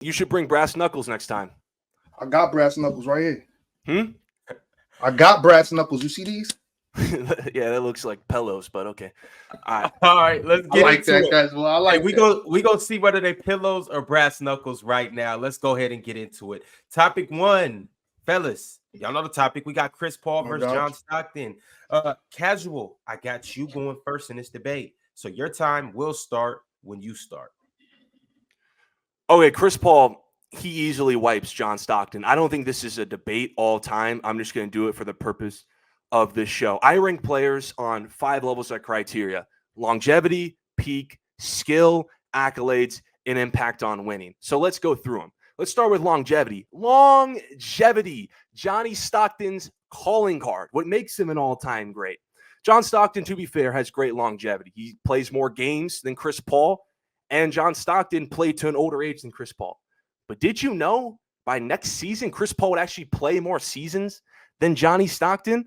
You should bring brass knuckles next time. I got brass knuckles right here. Hmm? I got brass knuckles. You see these? Yeah, that looks like pillows, but okay. All right. All right, let's I get like into that, it. guys. Well, I Hey, like we that. go see whether they pillows or brass knuckles right now. Let's go ahead and get into it. Topic 1, fellas. Y'all know the topic. We got Chris Paul No versus doubt. John Stockton. Casual, I got you going first in this debate. So your time will start when you start. Okay, Chris Paul, he easily wipes John Stockton. I don't think this is a debate all time. I'm just going to do it for the purpose of this show. I rank players on 5 levels of criteria: longevity, peak, skill, accolades, and impact on winning. So let's go through them. Let's start with longevity. Longevity, Johnny Stockton's calling card. What makes him an all-time great? John Stockton, to be fair, has great longevity. He plays more games than Chris Paul, and John Stockton played to an older age than Chris Paul. But did you know by next season, Chris Paul would actually play more seasons than Johnny Stockton?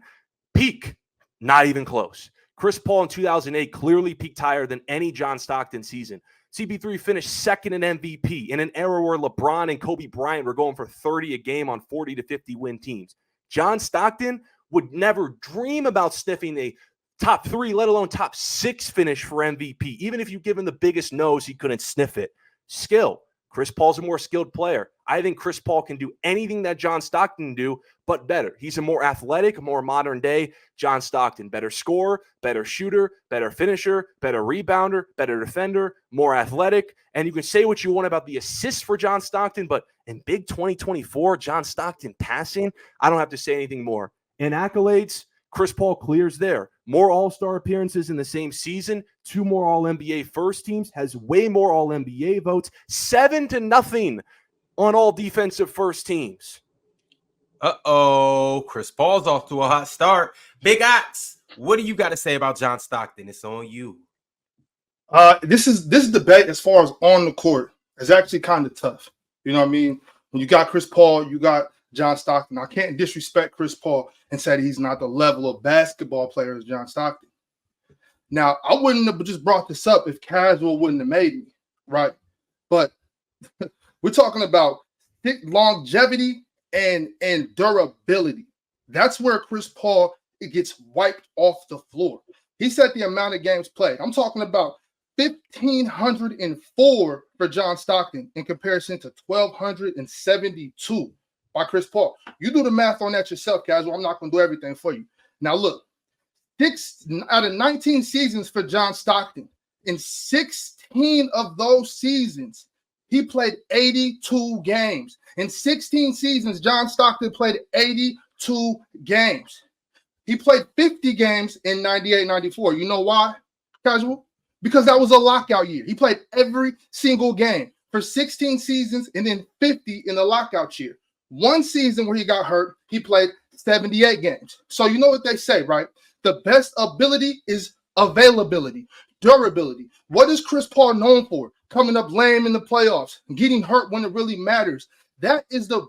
Peak, not even close. Chris Paul in 2008 clearly peaked higher than any John Stockton season. CP3 finished second in MVP in an era where LeBron and Kobe Bryant were going for 30 a game on 40 to 50 win teams. John Stockton would never dream about sniffing a top 3, let alone top 6 finish for MVP. Even if you give him the biggest nose, he couldn't sniff it. Skill. Chris Paul's a more skilled player. I think Chris Paul can do anything that John Stockton can do, but better. He's a more athletic, more modern day John Stockton. Better scorer, better shooter, better finisher, better rebounder, better defender, more athletic. And you can say what you want about the assists for John Stockton, but in big 2024, John Stockton passing, I don't have to say anything more. In accolades, Chris Paul clears there. More All-Star appearances in the same season, 2 more All-NBA first teams, has way more All-NBA votes, 7-0 on all defensive first teams. Chris Paul's off to a hot start. Big Ox, what do you got to say about John Stockton? It's on you. This debate as far as on the court is actually kind of tough. You know what I mean? When you got Chris Paul, you got John Stockton. I can't disrespect Chris Paul and say that he's not the level of basketball player as John Stockton. Now, I wouldn't have just brought this up if Casual wouldn't have made me, right? But we're talking about longevity and durability. That's where Chris Paul gets wiped off the floor. He said the amount of games played. I'm talking about 1,504 for John Stockton in comparison to 1,272 by Chris Paul. You do the math on that yourself, Casual. I'm not going to do everything for you. Now, look, 6 out of 19 seasons for John Stockton. In 16 of those seasons, he played 82 games. In 16 seasons, John Stockton played 82 games. He played 50 games in 98-94. You know why, Casual? Because that was a lockout year. He played every single game for 16 seasons and then 50 in the lockout year. One season where he got hurt, he played 78 games. So you know what they say, right? The best ability is availability, durability. What is Chris Paul known for? Coming up lame in the playoffs, getting hurt when it really matters. That is the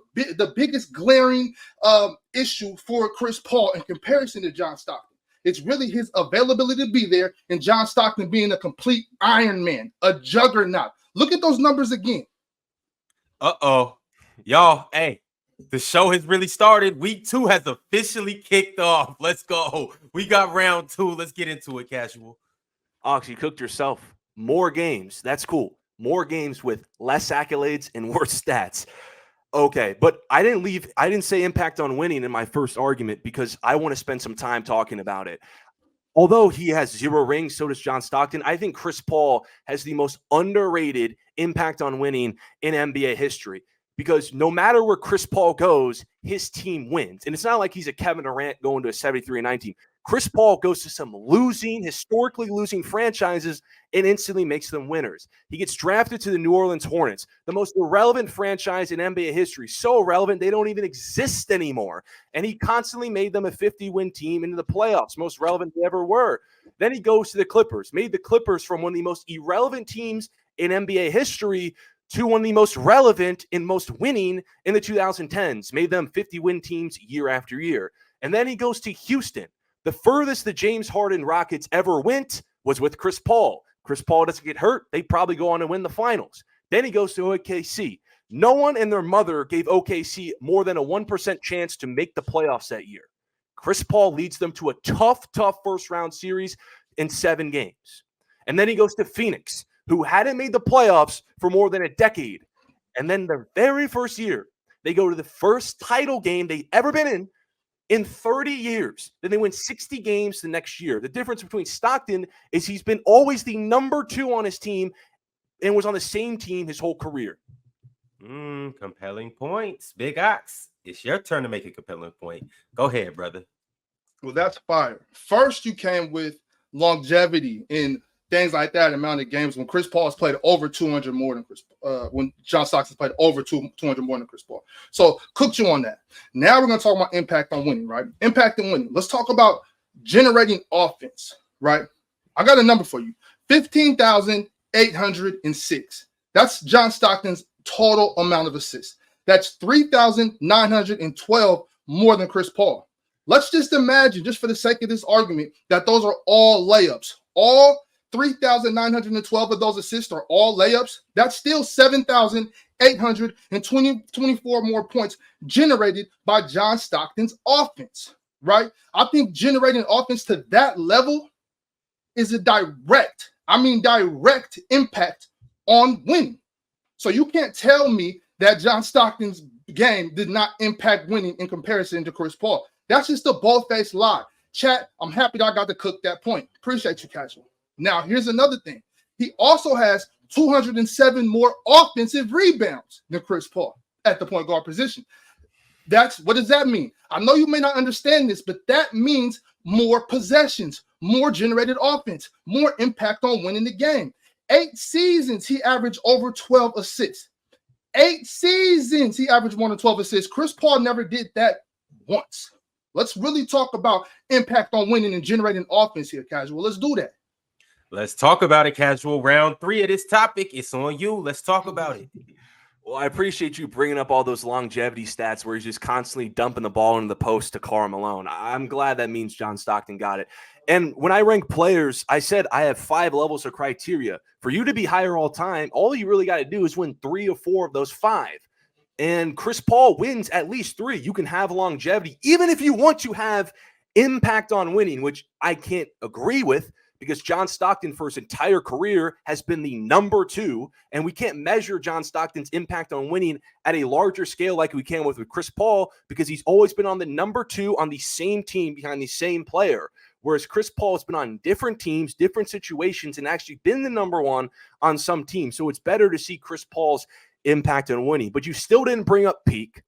biggest glaring issue for Chris Paul in comparison to John Stockton. It's really his availability to be there and John Stockton being a complete Iron Man, a juggernaut. Look at those numbers again. Y'all, hey, the show has really started. Week 2 has officially kicked off. Let's go. We got round 2. Let's get into it, Casual. Ox, you cooked yourself. More games. That's cool. More games with less accolades and worse stats. Okay, but I didn't say impact on winning in my first argument because I want to spend some time talking about it. Although he has 0 rings, so does John Stockton. I think Chris Paul has the most underrated impact on winning in NBA history because no matter where Chris Paul goes, his team wins. And it's not like he's a Kevin Durant going to a 73-9 team. Chris Paul goes to some historically losing franchises and instantly makes them winners. He gets drafted to the New Orleans Hornets, the most irrelevant franchise in NBA history. So irrelevant, they don't even exist anymore. And he constantly made them a 50-win team into the playoffs, most relevant they ever were. Then he goes to the Clippers, made the Clippers from one of the most irrelevant teams in NBA history to one of the most relevant and most winning in the 2010s, made them 50-win teams year after year. And then he goes to Houston. The furthest the James Harden Rockets ever went was with Chris Paul. Chris Paul doesn't get hurt. They probably go on to win the finals. Then he goes to OKC. No one and their mother gave OKC more than a 1% chance to make the playoffs that year. Chris Paul leads them to a tough first-round series in 7 games. And then he goes to Phoenix, who hadn't made the playoffs for more than a decade. And then the very first year, they go to the first title game they've ever been in 30 years. Then they win 60 games the next year. The difference between Stockton is he's been always the number 2 on his team and was on the same team his whole career. Compelling points. Big Ox, it's your turn to make a compelling point. Go ahead, brother. Well, that's fire. First, you came with longevity in things like that, amount of games when Chris Paul has played over 200 more than when John Stockton played over 200 more than Chris Paul. So cooked you on that. Now we're going to talk about impact on winning, right? Impact and winning. Let's talk about generating offense, right? I got a number for you. 15,806. That's John Stockton's total amount of assists. That's 3,912 more than Chris Paul. Let's just imagine, just for the sake of this argument, that those are all layups. All 3,912 of those assists are all layups. That's still 7,824 more points generated by John Stockton's offense, right? I think generating offense to that level is a direct impact on winning. So you can't tell me that John Stockton's game did not impact winning in comparison to Chris Paul. That's just a bold-faced lie. Chat, I'm happy that I got to cook that point. Appreciate you, Casual. Now, here's another thing. He also has 207 more offensive rebounds than Chris Paul at the point guard position. What does that mean? I know you may not understand this, but that means more possessions, more generated offense, more impact on winning the game. 8 seasons, he averaged over 12 assists. 8 seasons, he averaged more than 12 assists. Chris Paul never did that once. Let's really talk about impact on winning and generating offense here, Casual. Let's do that. Let's talk about it, Casual. Round 3 of this topic. It's on you. Let's talk about it. Well, I appreciate you bringing up all those longevity stats where he's just constantly dumping the ball into the post to Karl Malone. I'm glad that means John Stockton got it. And when I rank players, I said I have 5 levels of criteria. For you to be higher all time, all you really got to do is win 3 or 4 of those 5. And Chris Paul wins at least 3. You can have longevity, even if you want to have impact on winning, which I can't agree with because John Stockton for his entire career has been the number 2, and we can't measure John Stockton's impact on winning at a larger scale like we can with Chris Paul because he's always been on the number 2 on the same team behind the same player, whereas Chris Paul has been on different teams, different situations, and actually been the number 1 on some teams. So it's better to see Chris Paul's impact on winning, but you still didn't bring up peak.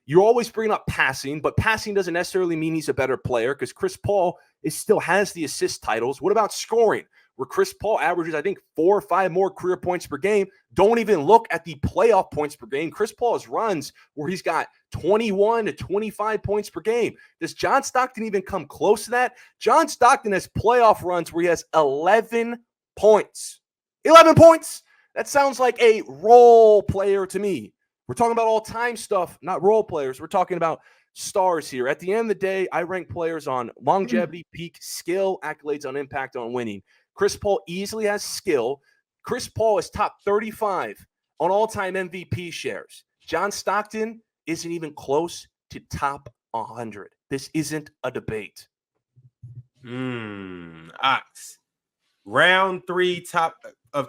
You're always bringing up passing, but passing doesn't necessarily mean he's a better player because Chris Paul still has the assist titles. What about scoring? Where Chris Paul averages, I think, 4 or 5 more career points per game. Don't even look at the playoff points per game. Chris Paul has runs where he's got 21 to 25 points per game. Does John Stockton even come close to that? John Stockton has playoff runs where he has 11 points. 11 points! That sounds like a role player to me. We're talking about all-time stuff, not role players. We're talking about stars here. At the end of the day, I rank players on longevity, peak, skill, accolades on impact on winning. Chris Paul easily has skill. Chris Paul is top 35 on all-time MVP shares. John Stockton isn't even close to top 100. This isn't a debate. Ox. Round 3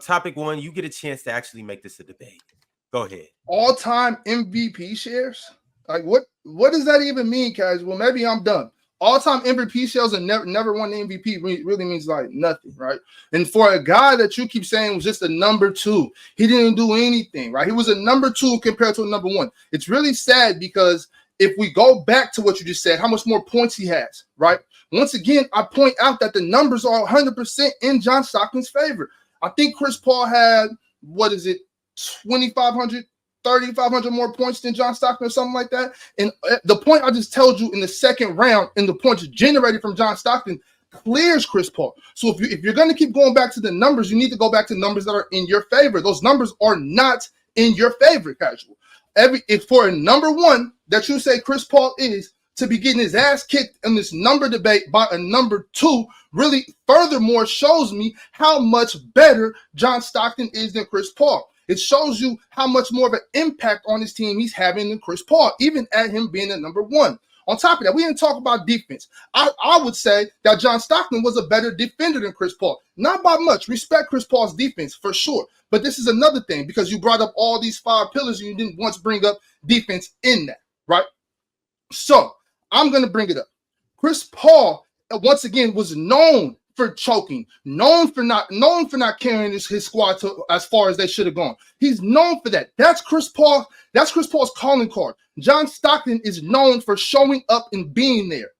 topic 1, you get a chance to actually make this a debate. Go ahead. All-time MVP shares? Like what does that even mean, guys? Well, maybe I'm done. All-time MVP shares and never won the MVP really means like nothing, right? And for a guy that you keep saying was just a number 2, he didn't do anything, right? He was a number 2 compared to a number 1. It's really sad because if we go back to what you just said, how much more points he has, right? Once again, I point out that the numbers are 100% in John Stockton's favor. I think Chris Paul had, 2,500, 3,500 more points than John Stockton or something like that. And the point I just told you in the second round and the points generated from John Stockton clears Chris Paul. So if you're going to keep going back to the numbers, you need to go back to numbers that are in your favor. Those numbers are not in your favor, Casual. If for a number 1 that you say Chris Paul is, to be getting his ass kicked in this number debate by a number 2 really furthermore shows me how much better John Stockton is than Chris Paul. It shows you how much more of an impact on his team he's having than Chris Paul, even at him being the number one. On top of that, we didn't talk about defense. I would say that John Stockton was a better defender than Chris Paul. Not by much. Respect Chris Paul's defense for sure. But this is another thing because you brought up all these 5 pillars and you didn't once bring up defense in that, right? So I'm going to bring it up. Chris Paul, once again, was known for choking, known for not carrying his squad to as far as they should have gone. He's known for that. That's Chris Paul. That's Chris Paul's calling card. John Stockton is known for showing up and being there.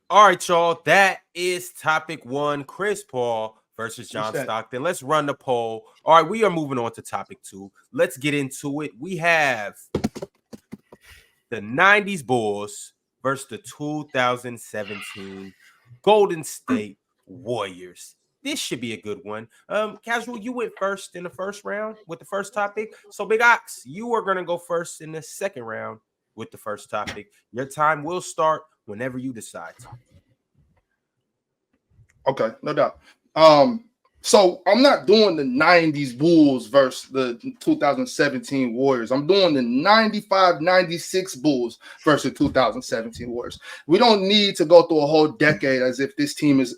All right, y'all. That is topic 1, Chris Paul versus John Stockton. Let's run the poll. All right, we are moving on to topic 2. Let's get into it. We have the 90s Bulls versus the 2017 Golden State Warriors. This should be a good one. Casual, you went first in the first round with the first topic. So Big Ox, you are going to go first in the second round with the first topic. Your time will start whenever you decide. Okay, no doubt. So I'm not doing the 90s Bulls versus the 2017 Warriors. I'm doing the 95-96 Bulls versus 2017 Warriors. We don't need to go through a whole decade as if this team is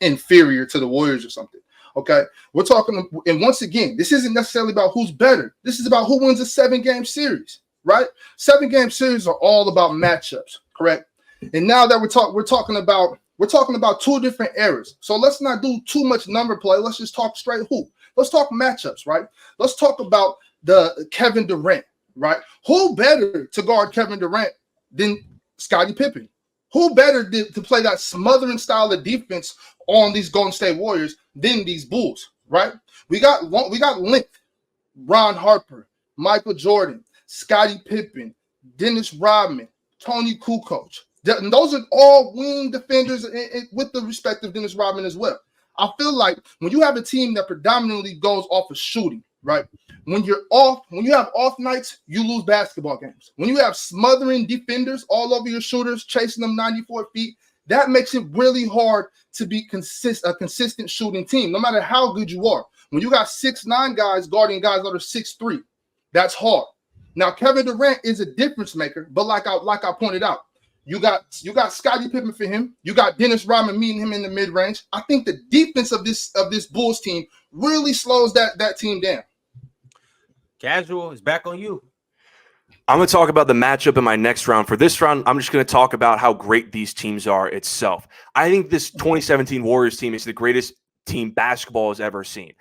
inferior to the Warriors or something. Okay, we're talking, and once again, this isn't necessarily about who's better. This is about who wins a 7-game series, right? 7-game series are all about matchups, correct? And now that we're talking about 2 different eras. So let's not do too much number play. Let's just talk straight hoop. Let's talk matchups, right? Let's talk about the Kevin Durant, right? Who better to guard Kevin Durant than Scottie Pippen? Who better to play that smothering style of defense on these Golden State Warriors than these Bulls, right? We got length. Ron Harper, Michael Jordan, Scottie Pippen, Dennis Rodman, Tony Kukoc. And those are all wing defenders with the respect of Dennis Rodman as well. I feel like when you have a team that predominantly goes off of shooting, right? When you have off nights, you lose basketball games. When you have smothering defenders all over your shooters, chasing them 94 feet, that makes it really hard to be a consistent shooting team, no matter how good you are. When you got 6'9" guys guarding guys that are 6'3", that's hard. Now, Kevin Durant is a difference maker, but like I pointed out, you got Scottie Pippen for him. You got Dennis Rodman meeting him in the mid-range. I think the defense of this Bulls team really slows that team down. Casual is back on you. I'm going to talk about the matchup in my next round. For this round, I'm just going to talk about how great these teams are itself. I think this 2017 Warriors team is the greatest team basketball has ever seen.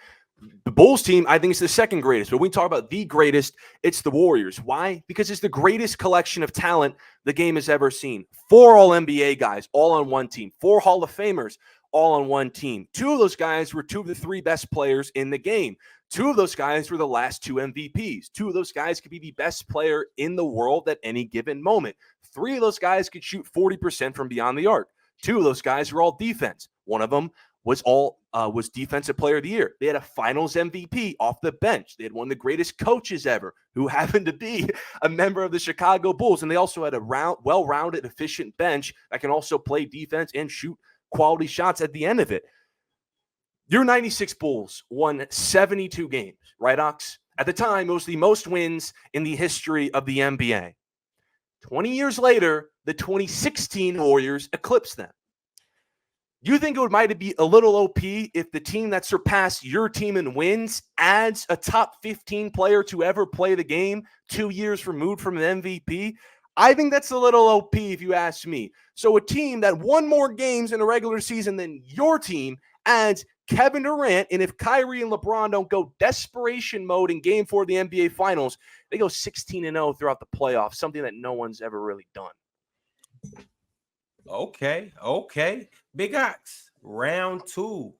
The Bulls team, I think, is the second greatest. But when we talk about the greatest, it's the Warriors. Why? Because it's the greatest collection of talent the game has ever seen. 4 All-NBA guys, all on one team. 4 Hall of Famers, all on one team. 2 of those guys were 2 of the 3 best players in the game. 2 of those guys were the last 2 MVPs. 2 of those guys could be the best player in the world at any given moment. 3 of those guys could shoot 40% from beyond the arc. 2 of those guys were all defense. One of them was Defensive Player of the Year. They had a Finals MVP off the bench. They had one of the greatest coaches ever, who happened to be a member of the Chicago Bulls, and they also had a well-rounded, efficient bench that can also play defense and shoot quality shots at the end of it. Your 96 Bulls won 72 games, right, Ox? At the time, it was the most wins in the history of the NBA. 20 years later, the 2016 Warriors eclipsed them. You think it might be a little OP if the team that surpassed your team in wins adds a top 15 player to ever play the game 2 years removed from an MVP? I think that's a little OP if you ask me. So a team that won more games in a regular season than your team adds Kevin Durant, and if Kyrie and LeBron don't go desperation mode in Game 4 of the NBA Finals, they go 16-0 throughout the playoffs, something that no one's ever really done. Okay. Big Ox, round 2.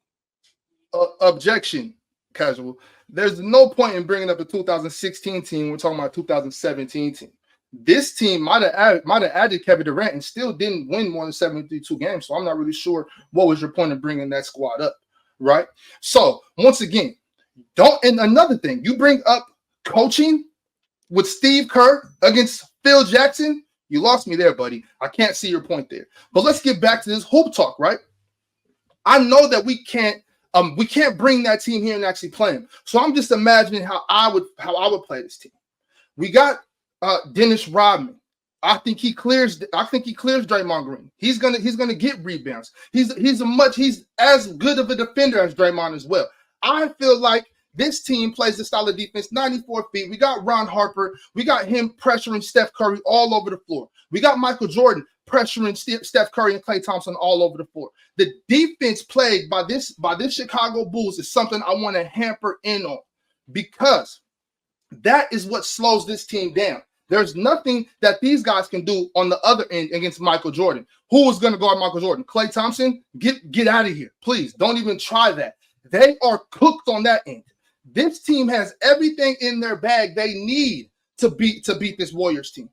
Objection, Casual. There's no point in bringing up the 2016 team. We're talking about 2017 team. This team might have added Kevin Durant and still didn't win more than 72 games. So I'm not really sure what was your point of bringing that squad up, right? So once again, and another thing, you bring up coaching with Steve Kerr against Phil Jackson. You lost me there, buddy. I can't see your point there. But let's get back to this hoop talk, right? I know that we can't We can't bring that team here and actually play them. So I'm just imagining how I would play this team. We got Dennis Rodman. I think he clears Draymond Green. He's gonna get rebounds. He's as good of a defender as Draymond as well. I feel like this team plays the style of defense, 94 feet. We got Ron Harper. We got him pressuring Steph Curry all over the floor. We got Michael Jordan pressuring Steph Curry and Klay Thompson all over the floor. The defense played by this Chicago Bulls is something I want to hamper in on, because that is what slows this team down. There's nothing that these guys can do on the other end against Michael Jordan. Who is going to guard Michael Jordan? Klay Thompson? Get out of here. Please, don't even try that. They are cooked on that end. This team has everything in their bag they need to beat this Warriors team.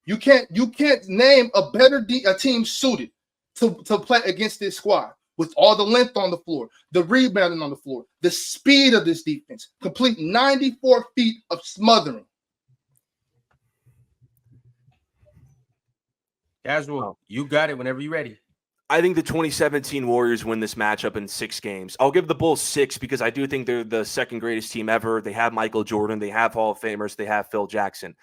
You can't name a better team suited to play against this squad, with all the length on the floor, the rebounding on the floor, the speed of this defense, complete 94 feet of smothering. Casual, you got it whenever you're ready. I think the 2017 Warriors win this matchup in 6 games. I'll give the Bulls 6 because I do think they're the second greatest team ever. They have Michael Jordan. They have Hall of Famers. They have Phil Jackson.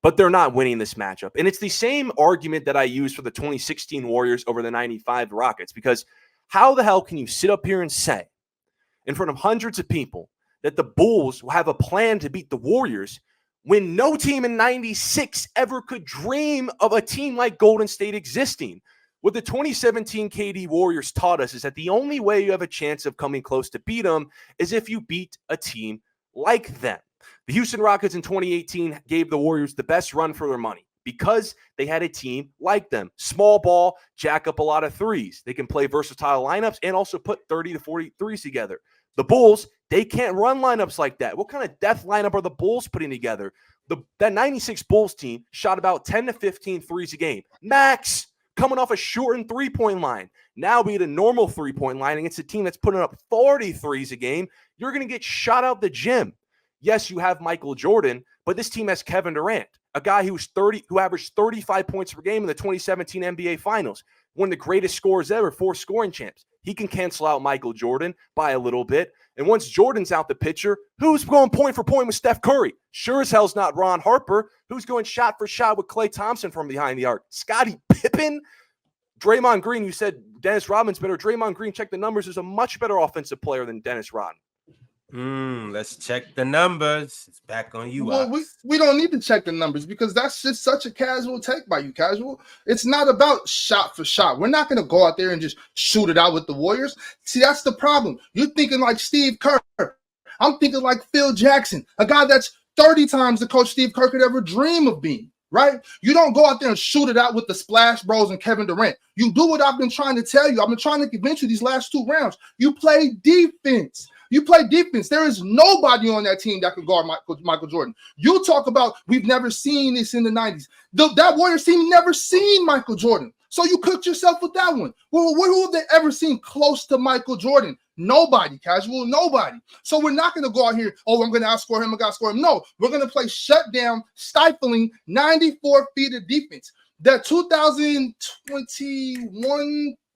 But they're not winning this matchup. And it's the same argument that I used for the 2016 Warriors over the 95 Rockets, because how the hell can you sit up here and say in front of hundreds of people that the Bulls will have a plan to beat the Warriors when no team in 96 ever could dream of a team like Golden State existing? What the 2017 KD Warriors taught us is that the only way you have a chance of coming close to beat them is if you beat a team like them. The Houston Rockets in 2018 gave the Warriors the best run for their money because they had a team like them. Small ball, jack up a lot of threes. They can play versatile lineups and also put 30 to 40 threes together. The Bulls, they can't run lineups like that. What kind of death lineup are the Bulls putting together? That 96 Bulls team shot about 10 to 15 threes a game. Max, coming off a shortened three-point line. Now be at a normal three-point line against a team that's putting up 40 threes a game. You're going to get shot out the gym. Yes, you have Michael Jordan, but this team has Kevin Durant, a guy who averaged 35 points per game in the 2017 NBA Finals, one of the greatest scorers ever, 4 scoring champs. He can cancel out Michael Jordan by a little bit. And once Jordan's out the picture, who's going point for point with Steph Curry? Sure as hell's not Ron Harper. Who's going shot for shot with Klay Thompson from behind the arc? Scottie Pippen? Draymond Green, you said Dennis Rodman's better. Draymond Green, check the numbers, is a much better offensive player than Dennis Rodman. Let's check the numbers. It's back on you. Well, we don't need to check the numbers because that's just such a casual take by you, Casual. It's not about shot for shot. We're not going to go out there and just shoot it out with the Warriors. See, that's the problem. You're thinking like Steve Kerr. I'm thinking like Phil Jackson, a guy that's 30 times the coach Steve Kerr could ever dream of being, right? You don't go out there and shoot it out with the Splash Bros and Kevin Durant. You do what I've been trying to tell you. I've been trying to convince you these last 2 rounds. You play defense. You play defense. There is nobody on that team that can guard Michael Jordan. You talk about we've never seen this in the 90s. That Warriors team never seen Michael Jordan. So you cooked yourself with that one. Well, who have they ever seen close to Michael Jordan? Nobody, Casual, nobody. So we're not going to go out here, I'm going to outscore him, I got to score him. No, we're going to play shutdown, stifling 94 feet of defense. That 2021-22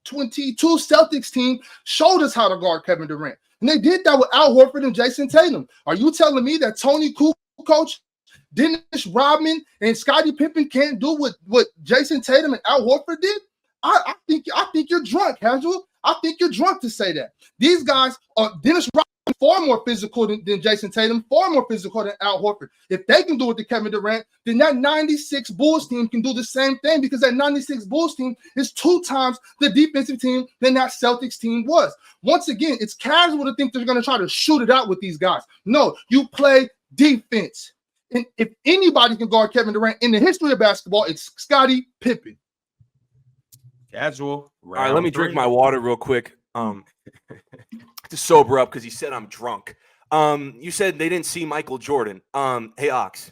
Celtics team showed us how to guard Kevin Durant. And they did that with Al Horford and Jason Tatum. Are you telling me that Tony Kukoc, Dennis Rodman, and Scottie Pippen can't do what Jason Tatum and Al Horford did? I think you're drunk, Casual. I think you're drunk to say that. These guys are Dennis Rodman far more physical than Jason Tatum, far more physical than Al Horford. If they can do it to Kevin Durant, then that 96 Bulls team can do the same thing because that 96 Bulls team is 2 times the defensive team than that Celtics team was. Once again, it's casual to think they're going to try to shoot it out with these guys. No, you play defense. And if anybody can guard Kevin Durant in the history of basketball, it's Scottie Pippen. Casual. All right, let me drink my water real quick. To sober up because he said I'm drunk. You said they didn't see Michael Jordan. Hey Ox,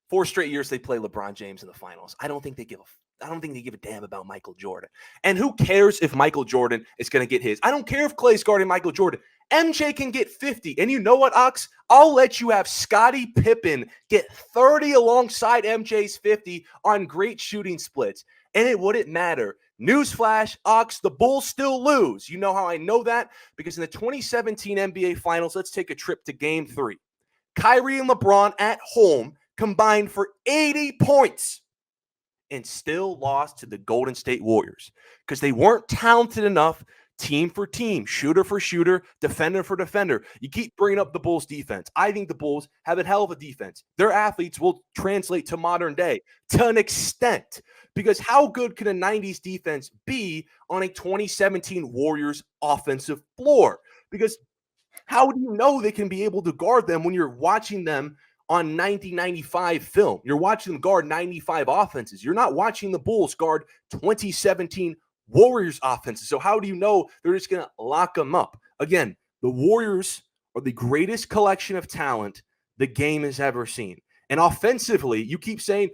4 straight years they play LeBron James in the finals. I don't think they give a damn about Michael Jordan. And who cares if Michael Jordan is going to get his? I don't care if Klay's guarding Michael Jordan. MJ can get 50. And you know what, Ox? I'll let you have Scottie Pippen get 30 alongside MJ's 50 on great shooting splits. And it wouldn't matter Newsflash, Ox, the Bulls still lose. You know how I know that? Because in the 2017 NBA Finals, let's take a trip to Game 3. Kyrie and LeBron at home combined for 80 points and still lost to the Golden State Warriors because they weren't talented enough team for team, shooter for shooter, defender for defender. You keep bringing up the Bulls defense. I think the Bulls have a hell of a defense. Their athletes will translate to modern day to an extent because how good can a 90s defense be on a 2017 Warriors offensive floor? Because how do you know they can be able to guard them when you're watching them on 1995 film? You're watching them guard 95 offenses. You're not watching the Bulls guard 2017 Warriors offenses. So how do you know they're just going to lock them up? Again, the Warriors are the greatest collection of talent the game has ever seen. And offensively, you keep saying,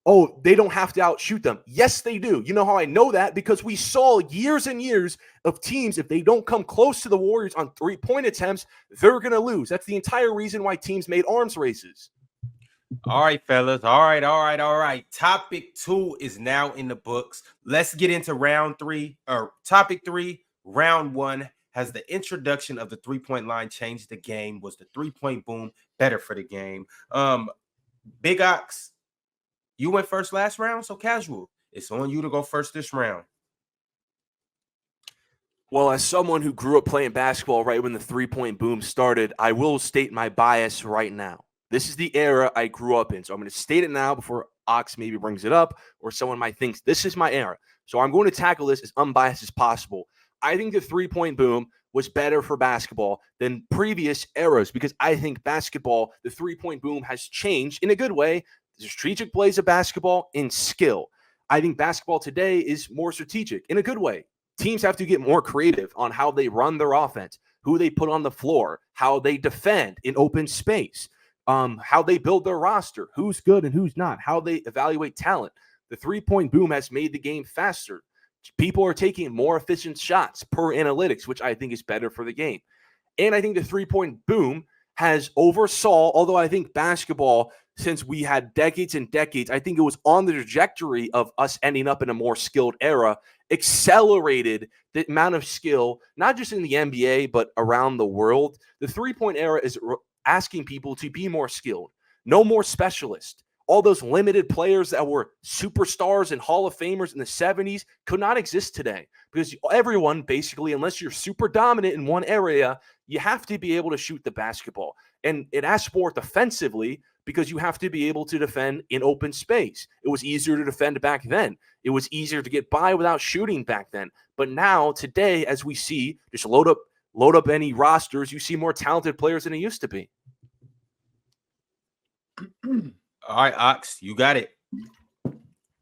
oh, they don't have to outshoot them. Yes, they do. You know how I know that? Because we saw years and years of teams, if they don't come close to the Warriors on three-point attempts, they're going to lose. That's the entire reason why teams made arms races. All right, fellas. All right. Topic 2 is now in the books. Let's get into round 3 or topic 3. Round 1 has the introduction of the three-point line changed the game. Was the three-point boom better for the game? Big Ox, you went first last round, so casual. It's on you to go first this round. Well, as someone who grew up playing basketball right when the three-point boom started, I will state my bias right now. This is the era I grew up in. So I'm going to state it now before Ox maybe brings it up or someone might think this is my era. So I'm going to tackle this as unbiased as possible. I think the three-point boom was better for basketball than previous eras because I think basketball, the three-point boom has changed in a good way. The strategic plays of basketball and skill. I think basketball today is more strategic in a good way. Teams have to get more creative on how they run their offense, who they put on the floor, how they defend in open space, how they build their roster, who's good and who's not, how they evaluate talent. The three-point boom has made the game faster. People are taking more efficient shots per analytics, which I think is better for the game. And I think the three-point boom has oversaw, although I think basketball, since we had decades and decades, I think it was on the trajectory of us ending up in a more skilled era, accelerated the amount of skill, not just in the NBA, but around the world. The three-point era is asking people to be more skilled, no more specialists. All those limited players that were superstars and Hall of Famers in the 70s could not exist today because everyone basically, unless you're super dominant in one area, you have to be able to shoot the basketball. And it asks for it defensively because you have to be able to defend in open space. It was easier to defend back then. It was easier to get by without shooting back then. But now, today, as we see, just load up any rosters, you see more talented players than it used to be. All right, Ox, you got it.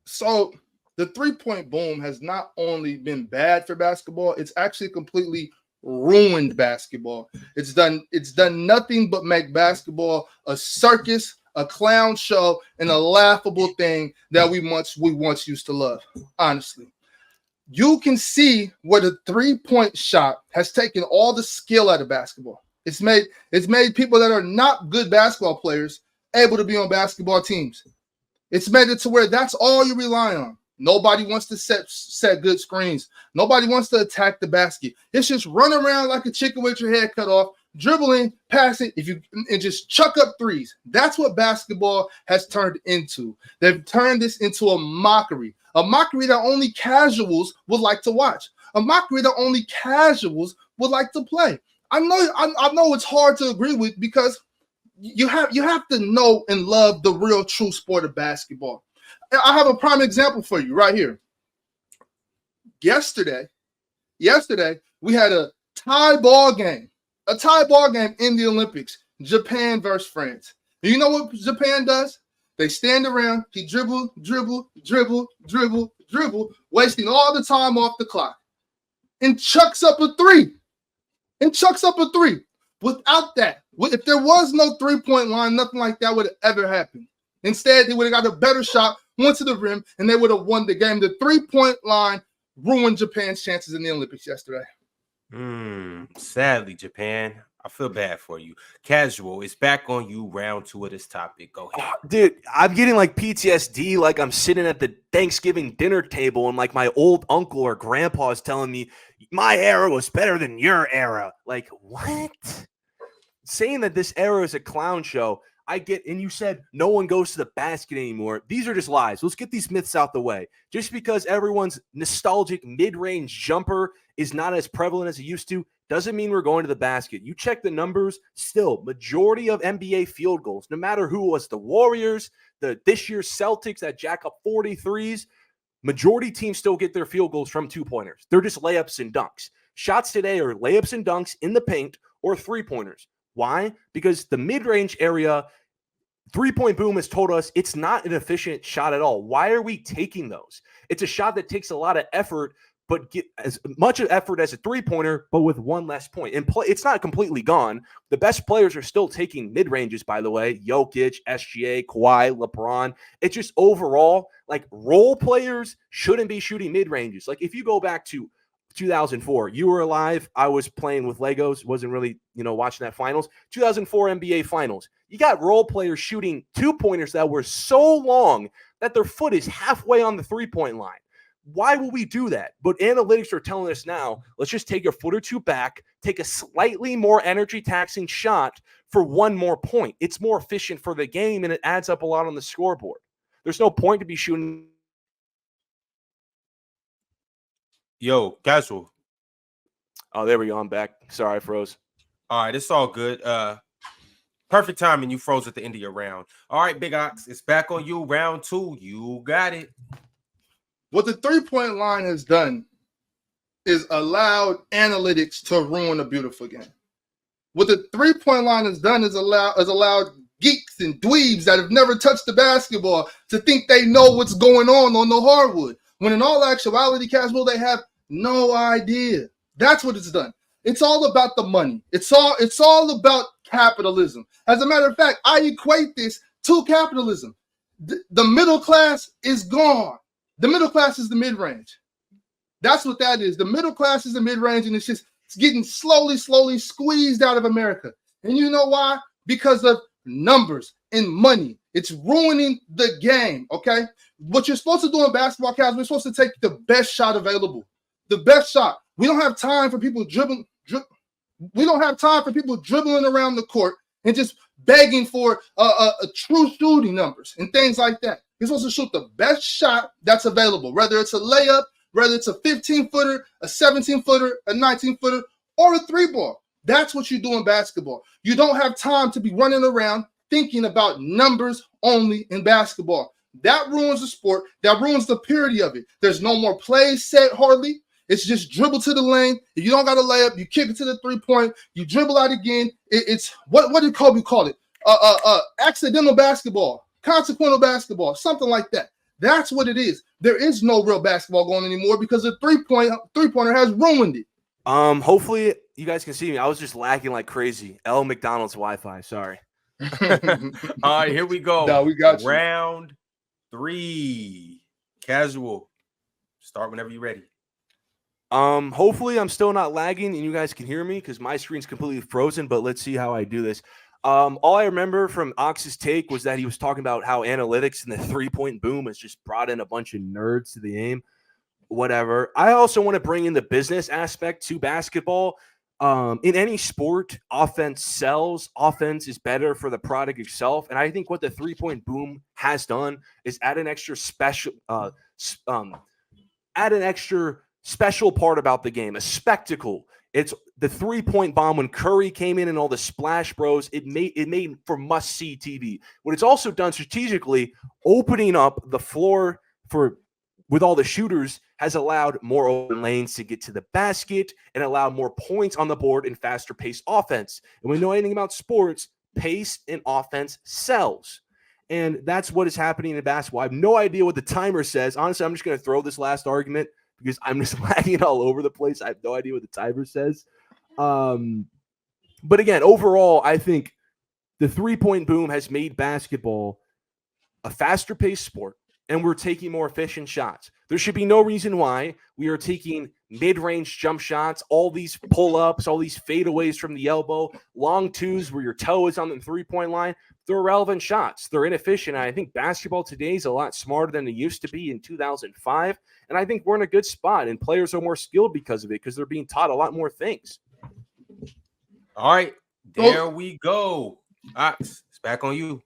So the three-point boom has not only been bad for basketball, it's actually completely ruined basketball. It's done nothing but make basketball a circus, a clown show, and a laughable thing that we once used to love. Honestly, you can see where the three-point shot has taken all the skill out of basketball. It's made people that are not good basketball players able to be on basketball teams. It's made it to where that's all you rely on. Nobody wants to set good screens. Nobody wants to attack the basket. It's just run around like a chicken with your head cut off, dribbling, passing, and just chuck up threes. That's what basketball has turned into. They've turned this into a mockery that only casuals would like to watch, a mockery that only casuals would like to play. I know it's hard to agree with because you have to know and love the real true sport of basketball. I have a prime example for you right here. Yesterday, we had a tie ball game in the Olympics, Japan versus France. And you know what Japan does? They stand around, he dribble, wasting all the time off the clock, and chucks up a three. Without that, if there was no three-point line, nothing like that would have ever happened. Instead, they would have got a better shot, went to the rim, and they would have won the game. The three-point line ruined Japan's chances in the Olympics yesterday. Sadly, Japan. I feel bad for you. Casual, it's back on you. Round 2 of this topic. Go ahead. Dude, I'm getting like PTSD, like I'm sitting at the Thanksgiving dinner table and like my old uncle or grandpa is telling me my era was better than your era. Like, what? Saying that this era is a clown show, I get, and you said no one goes to the basket anymore. These are just lies. Let's get these myths out the way. Just because everyone's nostalgic mid-range jumper is not as prevalent as it used to, doesn't mean we're going to the basket. You check the numbers, still, majority of NBA field goals, no matter who was the Warriors, this year's Celtics that jack up 43s, majority teams still get their field goals from two-pointers. They're just layups and dunks. Shots today are layups and dunks in the paint or three-pointers. Why? Because the mid-range area, three-point boom has told us it's not an efficient shot at all. Why are we taking those? It's a shot that takes a lot of effort, but get as much effort as a three-pointer, but with one less point. And it's not completely gone. The best players are still taking mid-ranges, by the way. Jokic, SGA, Kawhi, LeBron. It's just overall, like, role players shouldn't be shooting mid-ranges. Like, if you go back to 2004, you were alive. I was playing with Legos, wasn't really, watching that finals. 2004 NBA finals. You got role players shooting two-pointers that were so long that their foot is halfway on the three-point line. Why will we do that? But analytics are telling us now, let's just take a foot or two back, take a slightly more energy-taxing shot for one more point. It's more efficient for the game, and it adds up a lot on the scoreboard. There's no point to be shooting. Yo, Casual. Oh, there we go. I'm back. Sorry, I froze. All right, it's all good. Perfect timing. You froze at the end of your round. All right, Big Ox, it's back on you. Round 2. You got it. What the three-point line has done is allowed analytics to ruin a beautiful game. What the three-point line has done is allowed geeks and dweebs that have never touched the basketball to think they know what's going on the hardwood. When in all actuality, Casual, they have no idea. That's what it's done. It's all about the money. It's all about capitalism. As a matter of fact, I equate this to capitalism. The middle class is gone. The middle class is the mid-range. That's what that is. The middle class is the mid-range, and it's getting slowly squeezed out of America. And you know why? Because of numbers and money. It's ruining the game, okay? What you're supposed to do in basketball, Cavs, we're supposed to take the best shot available. The best shot. We don't have time for people dribbling. We don't have time for people dribbling around the court and just begging for a true shooting numbers and things like that. You're supposed to shoot the best shot that's available, whether it's a layup, whether it's a 15-footer, a 17-footer, a 19-footer, or a three-ball. That's what you do in basketball. You don't have time to be running around thinking about numbers only in basketball. That ruins the sport. That ruins the purity of it. There's no more plays set hardly. It's just dribble to the lane. If you don't got a layup, you kick it to the three-point. You dribble out again. It's what did Kobe call it? Accidental basketball, consequential basketball, something like that. That's what it is. There is no real basketball going anymore because the three-pointer has ruined it. Hopefully you guys can see me. I was just lagging like crazy. L McDonald's Wi-Fi. Sorry. All right, here we go. No, we got you. Round 3. Casual. Start whenever you're ready. Hopefully I'm still not lagging and you guys can hear me because my screen's completely frozen, but let's see how I do this. All I remember from Ox's take was that he was talking about how analytics and the three-point boom has just brought in a bunch of nerds to the game. Whatever. I also want to bring in the business aspect to basketball. In any sport, offense sells. Offense is better for the product itself. And I think what the three-point boom has done is add an extra special part about the game, a spectacle. It's the three-point bomb when Curry came in and all the splash bros. It made for must-see TV. What it's also done strategically, opening up the floor with all the shooters, has allowed more open lanes to get to the basket and allowed more points on the board and faster-paced offense. And when we know anything about sports, pace and offense sells. And that's what is happening in basketball. I have no idea what the timer says. Honestly, I'm just going to throw this last argument because I'm just lagging all over the place. I have no idea what the timer says. But again, overall, I think the three-point boom has made basketball a faster-paced sport, and we're taking more efficient shots. There should be no reason why we are taking mid-range jump shots, all these pull-ups, all these fadeaways from the elbow, long twos where your toe is on the three-point line. They're irrelevant shots. They're inefficient. And I think basketball today is a lot smarter than it used to be in 2005. And I think we're in a good spot, and players are more skilled because of it, because they're being taught a lot more things. All right, there we go. Ox, it's back on you.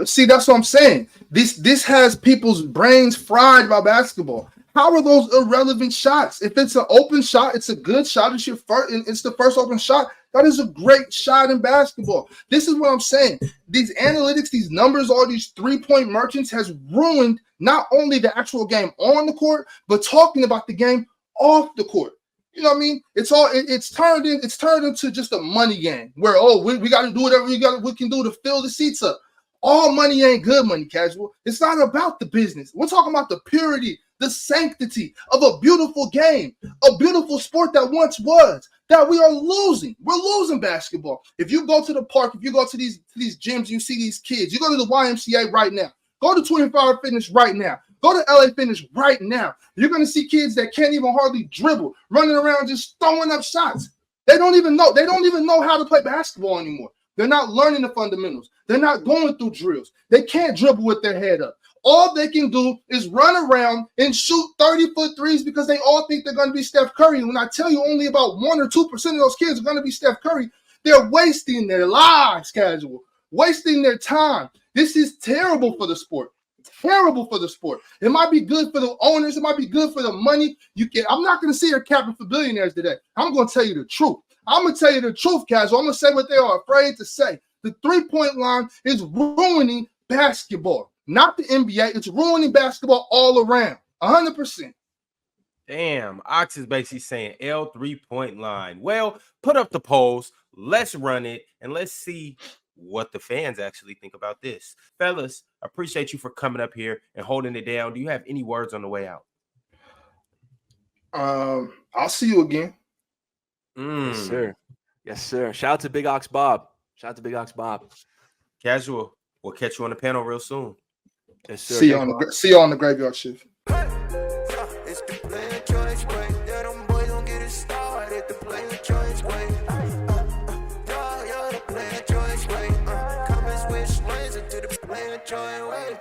See, that's what I'm saying. This has people's brains fried by basketball. How are those irrelevant shots? If it's an open shot, it's a good shot. It's the first open shot. That is a great shot in basketball. This is what I'm saying. These analytics, these numbers, all these three-point merchants has ruined not only the actual game on the court, but talking about the game off the court. You know what I mean? It's turned into just a money game where we got to do whatever we can do to fill the seats up. All money ain't good money, Casual. It's not about the business. We're talking about the purity, the sanctity of a beautiful game, a beautiful sport that once was, that we are losing. We're losing basketball. If you go to the park, if you go to these gyms, you see these kids. You go to the YMCA right now. Go to 24-Hour Fitness right now. Go to LA Fitness right now. You're going to see kids that can't even hardly dribble, running around just throwing up shots. They don't even know. They don't even know how to play basketball anymore. They're not learning the fundamentals. They're not going through drills. They can't dribble with their head up. All they can do is run around and shoot 30-foot threes because they all think they're going to be Steph Curry. And when I tell you only about 1 or 2% of those kids are going to be Steph Curry, they're wasting their lives, Casual, wasting their time. This is terrible for the sport. Terrible for the sport. It might be good for the owners. It might be good for the money you get. I'm not going to sit here capping for billionaires today. I'm going to tell you the truth. I'm going to tell you the truth, Casual. I'm going to say what they are afraid to say. The three-point line is ruining basketball. Not the NBA. It's ruining basketball all around. 100%. Damn. Ox is basically saying L 3-point line. Well, put up the polls. Let's run it, and let's see what the fans actually think about this. Fellas, I appreciate you for coming up here and holding it down. Do you have any words on the way out? I'll see you again. Yes, sir. Yes, sir. Shout out to Big Ox Bob. Casual. We'll catch you on the panel real soon. Yes, sir. See you on the graveyard shift. It's the player choice way. Yeah, them boys don't get it started. The player choice way. Yeah, the player choice way. Come and switch lanes into the player choice way.